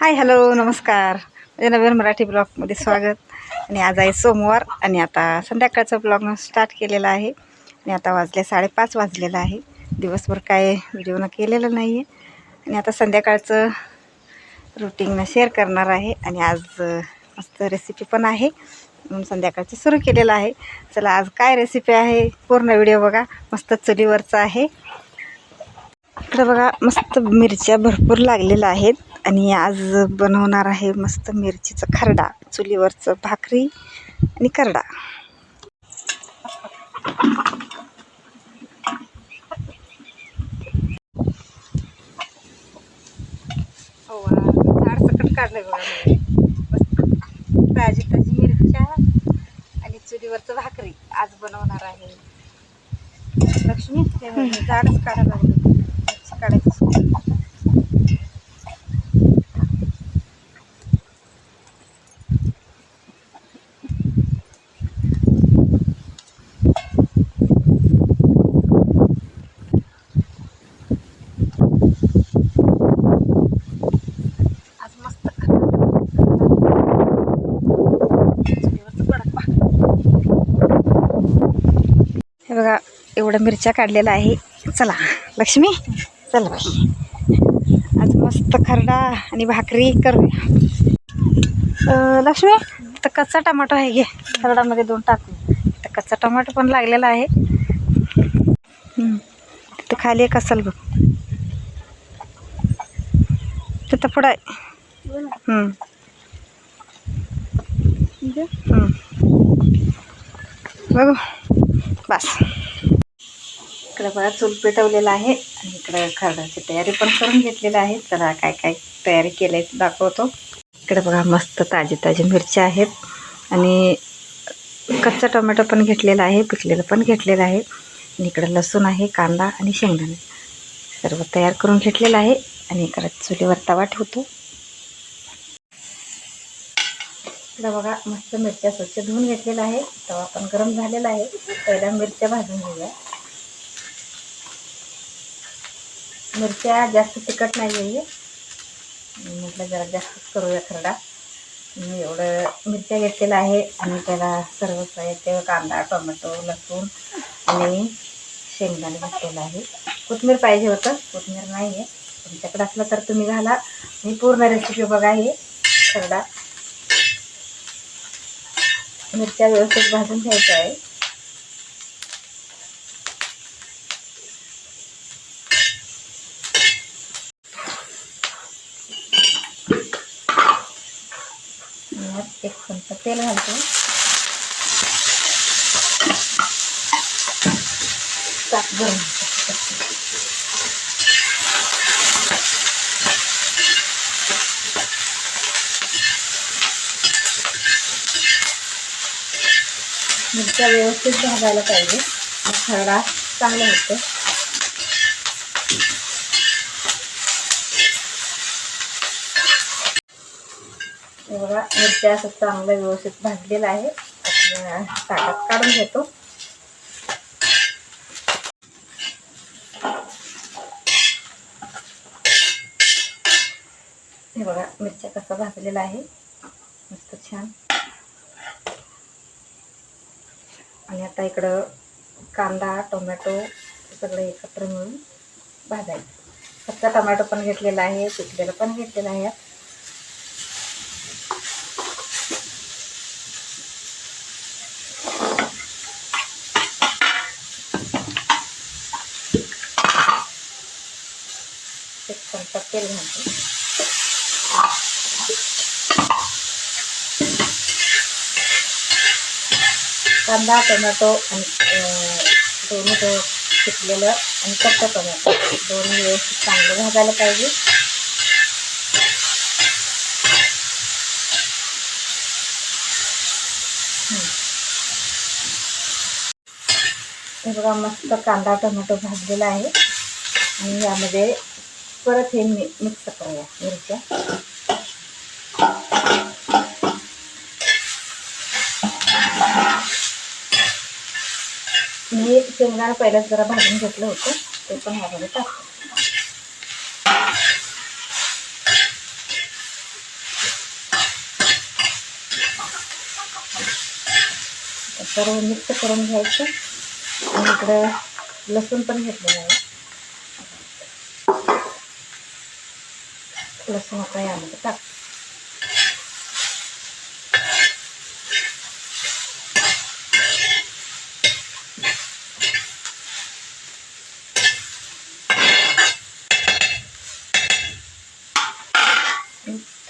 Hi hello नमस्कार. माझ्या नवीन मराठी ब्लॉगमध्ये स्वागत. आणि आज आहे सोमवार आणि आता संध्याकाळचा ब्लॉग स्टार्ट केलेला आहे. आणि आता वाजले 5:30 वाजलेलं आहे. दिवसभर काय व्हिडिओ केलेलं नाही आहे आणि आता संध्याकाळचं रुटीन शेअर करणार आहे. आणि आज मस्त रेसिपी पण आहे म्हणून संध्याकाळचं सुरू केलेलं आहे. चला आज काय रेसिपी आहे पूर्ण व्हिडिओ बघा. मस्त चुलीवरचं आहे. इकडे बघा मस्त मिरच्या भरपूर लागलेल्या आहेत आणि आज बनवणार आहे मस्त मिरचीचा खरडा, चुलीवरचं भाकरी आणि खरडा. झाड सकट काढलंय बघा. मस्त ताजी ताजी मिरच्या आणि चुलीवरचं भाकरी आज बनवणार आहे. लक्ष्मी झाडच काढायला लागलं. काढायचं आज मस्त हे बघा एवढ्या मिरच्या काढलेल्या आहे. चला लक्ष्मी चला बाई आज मस्त खरडा आणि भाकरी करूया. लक्ष्मी तर कच्चा टमाटो आहे घे खरडामध्ये 2 टाकू. तर कच्चा टमाटो पण लागलेला आहे. तर खाली एक असेल बघ तिथं पुढं आहे. बघू बस. इकडे बघा चूल पेटवलेला आहे आणि इकडे खरड्याची तयारी पण करून घेतलेली आहे. चला काय काय तयारी केली दाखवतो. इकडे बघा मस्त ताजी ताजी मिरच्या आहेत आणि कच्चा टोमॅटो पण घेतलेला आहे, पिकलेलं पण घेतलेलं आहे. आणि इकडे लसूण आहे, कांदा आणि शेंगदाणे सर्व तयार करून घेतलेलं आहे. आणि इकडे चुलीवर तवा ठेवतो. इकडे बघा मस्त मिरच्या स्वच्छ धुवून घेतलेला आहे. तवा पण गरम झालेला आहे. पहिल्या मिरच्या भाजून घेऊया. मिरच्या जास्त तिखट नाही आहे म्हटलं जरा जास्तच करूया खरडा. मी एवढं मिरच्या घेतलेला आहे आणि त्याला सर्व साहित्य कांदा, टोमॅटो, लसूण आणि शेंगदाणे घेतलेलं आहे. कोथिंबीर पाहिजे होतं, कोथिंबीर नाही आहे. तुमच्याकडे असलं तर तुम्ही घाला. मी पूर्ण रेसिपी बघा. हे खरडा मिरच्या व्यवस्थित भाजून घ्यायच्या आहे. एक चमचा तेल घालतो. ताक गरम मिरच्या व्यवस्थित भाजायला पाहिजे. खरडा चांगला होतो. हे बघा मिरच्या असं चांगलं व्यवस्थित भाजलेलं आहे. ताटात काढून घेतो. हे बघा मिरच्या कसा भाजलेला आहे मस्त छान. आणि आता इकडं कांदा टोमॅटो सगळं एकत्र मिळून भाजायचं. कच्चा टोमॅटो पण घेतलेला आहे, पिकलेलं पण घेतलेलं आहे. एक चमचा तेल घालतो. कांदा टोमॅटो आणि दोन्ही पिकलेलं आणि कच्चा टोमॅटो दोन्ही व्यवस्थित चांगलं भाजायला पाहिजे. हे बघा मस्त कांदा टोमॅटो भाजलेला आहे. आणि यामध्ये परत हे मिक्स करूया मिरच्या. मी शेंगदाणा पहिल्याच जरा भाजून घेतलं होतं ते पण ह्यामध्ये टाकतो. सर्व मिक्स करून घ्यायचं. आणि इकडं लसूण पण घेतलेलं आहे. लसूण आता यामध्ये टाक.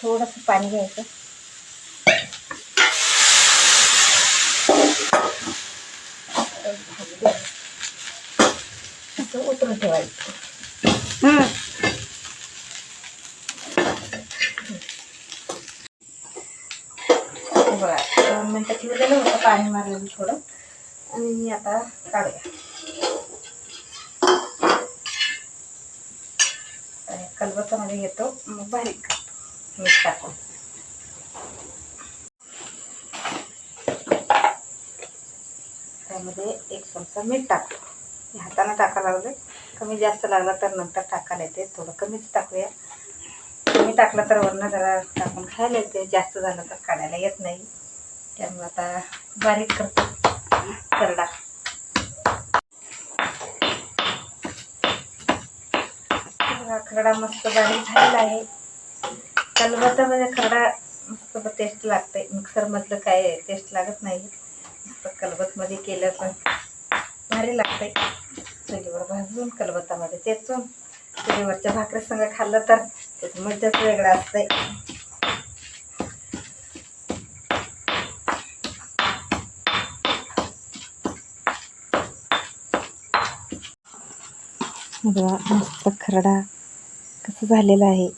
थोडंसं पाणी घ्यायचं. असं उतरून ठेवायचं. बघा 2 मिनटं ठेवलेलं होतं पाणी मारलेलं थोडं. आणि आता काढूया. कलबत्तामध्ये घेतो, मग बारीक मीठ टाकून. त्यामध्ये 1 चमचा मीठ टाकतो. हाताने टाकायला लागलं. कमी जास्त लागला तर नंतर टाकायला येते. थोडं कमीच टाकूया. कमी टाकलं तर वरनं जरा टाकून खायला येते. जास्त झालं तर काढायला येत नाही. त्यामुळे आता बारीक करतो खरडा. खरडा मस्त बारीक झालेला आहे. कलबत्त्यामध्ये खरडा मस्त टेस्ट लागते. मिक्सरमधलं काय टेस्ट लागत नाही. मस्त कलबत्त्यामध्ये केलं पण भारी लागते. चुलीवर भाजून कलबत्त्यामध्ये चेचून चुलीवरच्या भाकरी संग खाल्लं तर त्याचं मजाच वेगळं असतंय. बघा मस्त खरडा कसं झालेला आहे.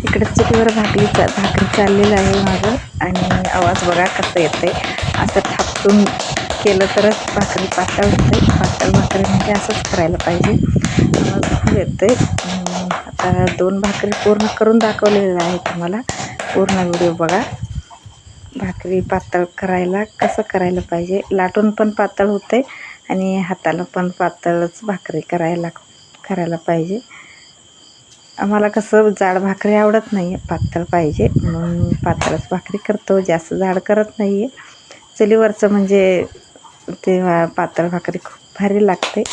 इकडे चुलीवर भाकरी चाललेलं आहे माझं. आणि आवाज बघा कसं येतंय. असं थापटून केलं तरच भाकरी पातळ होते. पातळ भाकरी म्हणजे असंच करायला पाहिजे. आवाज येतोय. आता 2 भाकरी पूर्ण करून दाखवलेलं आहे तुम्हाला. पूर्ण व्हिडिओ बघा. भाकरी पातळ करायला कसं करायला पाहिजे. लाटून पण पातळ होते आणि हाताला पण पातळच भाकरी करायला पाहिजे. आम्हाला कसं जाड भाकरी आवडत नाही आहे, पातळ पाहिजे म्हणून पातळच भाकरी करतो. जास्त जाड करत नाही आहे. चुलीवरचं म्हणजे ते पातळ भाकरी खूप भारी लागते.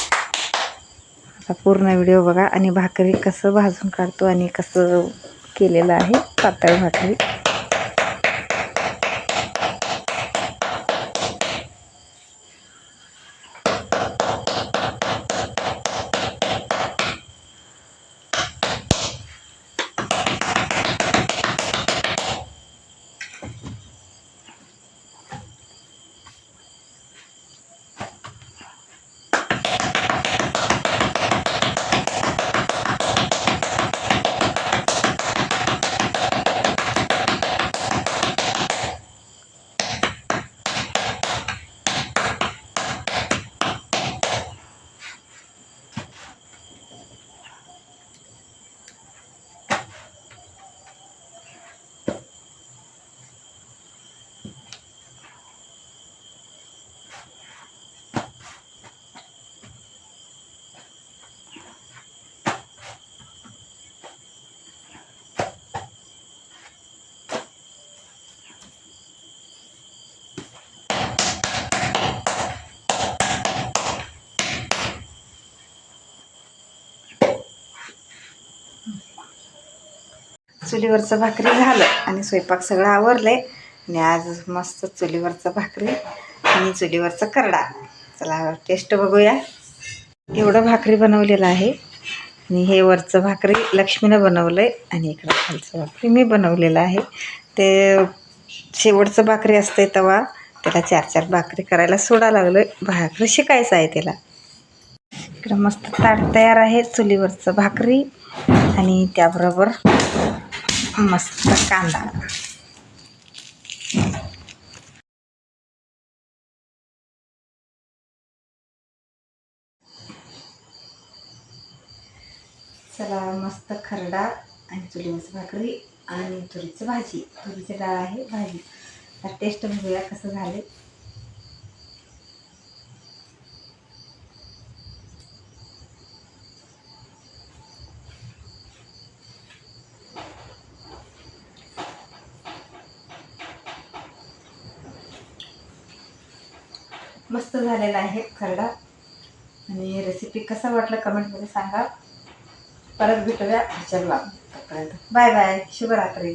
आता पूर्ण व्हिडिओ बघा. आणि भाकरी कसं भाजून काढतो आणि कसं केलेलं आहे पातळ भाकरी. चुलीवरचं भाकरी झालं आणि स्वयंपाक सगळं आवरलं आहे. आणि आज मस्त चुलीवरचं भाकरी आणि चुलीवरचं खरडा. चला टेस्ट बघूया. एवढं भाकरी बनवलेलं आहे आणि हे वरचं भाकरी लक्ष्मीनं बनवलं आहे आणि इकडं खालचं भाकरी मी बनवलेलं आहे. ते शेवटचं भाकरी असते तेव्हा त्याला 4-4 भाकरी करायला सोडा लागलं आहे. भाकरी शिकायचं आहे त्याला. इकडं मस्त ताट तयार आहे, चुलीवरचं भाकरी आणि त्याबरोबर मस्त कांदा. चला मस्त खरडा आणि चुलीवरची भाकरी आणि तुरीची भाजी, तुरीची डाळ आहे भाजी. तर टेस्ट बघूया कसं झाले. मस्त झालेला आहे खरडा. आणि रेसिपी कसं वाटलं कमेंटमध्ये सांगा. परत भेटूया पुढच्या ब्लॉगमध्ये. बाय बाय, शुभरात्री.